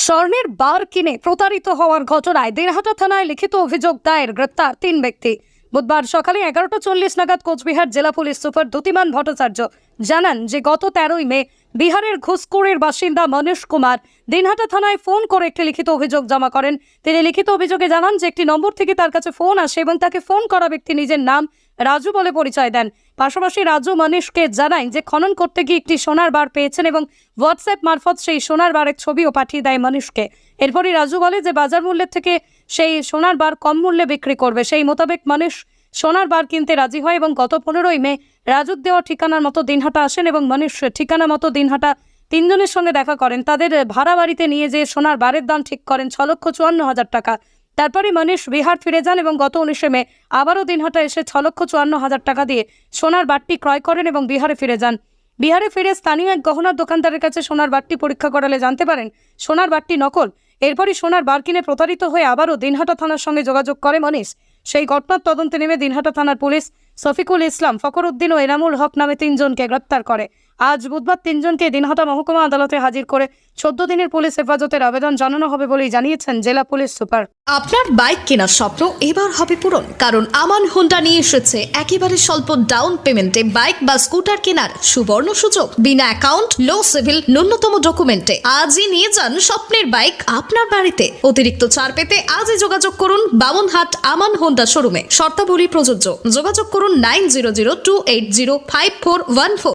স্বর্ণের বার কিনে প্রতারিত হওয়ার ঘটনায় দিনহাটা থানায় লিখিত অভিযোগ দায়ের, গ্রেপ্তার 3 ব্যক্তি। বুধবার সকালে 11:40 নাগাদ কোচবিহার জেলা পুলিশ সুপার দ্যুতিমান ভট্টাচার্য জানান যে গত 13ই মে বিহারের ঘুষখোরের বাসিন্দা মনীষ কুমার দিনহাটা থানায় ফোন করে একটি লিখিত অভিযোগ জমা করেন। তিনি লিখিত অভিযোগে জানান যে একটি নম্বর থেকে তার কাছে ফোন আসে এবং তাকে ফোন করা ব্যক্তি নিজের নাম রাজু বলে পরিচয় দেন। পাশাপাশি রাজু মনীষকে জানায় যে খনন করতে গিয়ে একটি সোনার বার পেয়েছেন এবং হোয়াটসঅ্যাপ মারফত সেই সোনার বারের ছবিও পাঠিয়ে দেয় মনীষকে। এরপরই রাজু বলে যে বাজার মূল্যের থেকে সেই সোনার বার কম মূল্যে বিক্রি করবে। সেই মোতাবেক মনীষ সোনার বার কিনতে রাজি হয় এবং গত 15ই মে রাজুর দেওয়া ঠিকানার মতো দিনহাটা আসেন এবং মনীষ ঠিকানা মতো দিনহাটা 3 জনের সঙ্গে দেখা করেন। তাদের ভাড়া বাড়িতে নিয়ে যেয়ে সোনার বারের দাম ঠিক করেন 6,54,000 টাকা। তারপরে মনীষ বিহার ফিরে যান এবং গত 19 মে আবারও দিনহাটা এসে 6,54,000 টাকা দিয়ে সোনার বারটি ক্রয় করেন এবং বিহারে ফিরে যান। বিহারে ফিরে স্থানীয় এক গহনার দোকানদারের কাছে সোনার বারটি পরীক্ষা করালে জানতে পারেন সোনার বারটি নকল। এরপরই সোনার বার কিনে প্রতারিত হয়ে আবারও দিনহাটা থানার সঙ্গে যোগাযোগ করে মনীষ। সেই ঘটনার তদন্তে নেমে দিনহাটা থানার পুলিশ শফিকুল ইসলাম, ফখর উদ্দিন ও এনামুল হক নামে 3 জনকে গ্রেপ্তার করে। আজ বুধবার 3 জনকে দিনহাটা মহকুমা আদালতে হাজির করে 14 দিনের পুলিশ হেফাজতের আবেদন জানানো হবে বলেই জানিয়েছেন জেলা পুলিশ সুপার। আপনার বাইক কেনার স্বপ্ন এবার হবে পূরণ, কারণ আমান হোন্ডা নিয়ে এসেছে একেবারে স্বল্প ডাউন পেমেন্টে বাইক বা স্কুটার কেনার সুবর্ণ সুযোগ। বিনা অ্যাকাউন্ট, লো সিভিল, ন্যূনতম ডকুমেন্টে আজই নিয়ে যান স্বপ্নের বাইক আপনার বাড়িতে। অতিরিক্ত ছাড় পেতে আজই যোগাযোগ করুন বামনহাট আমান হোন্ডা শোরুমে। শর্তাবলী প্রযোজ্য। যোগাযোগ করুন 9002805414।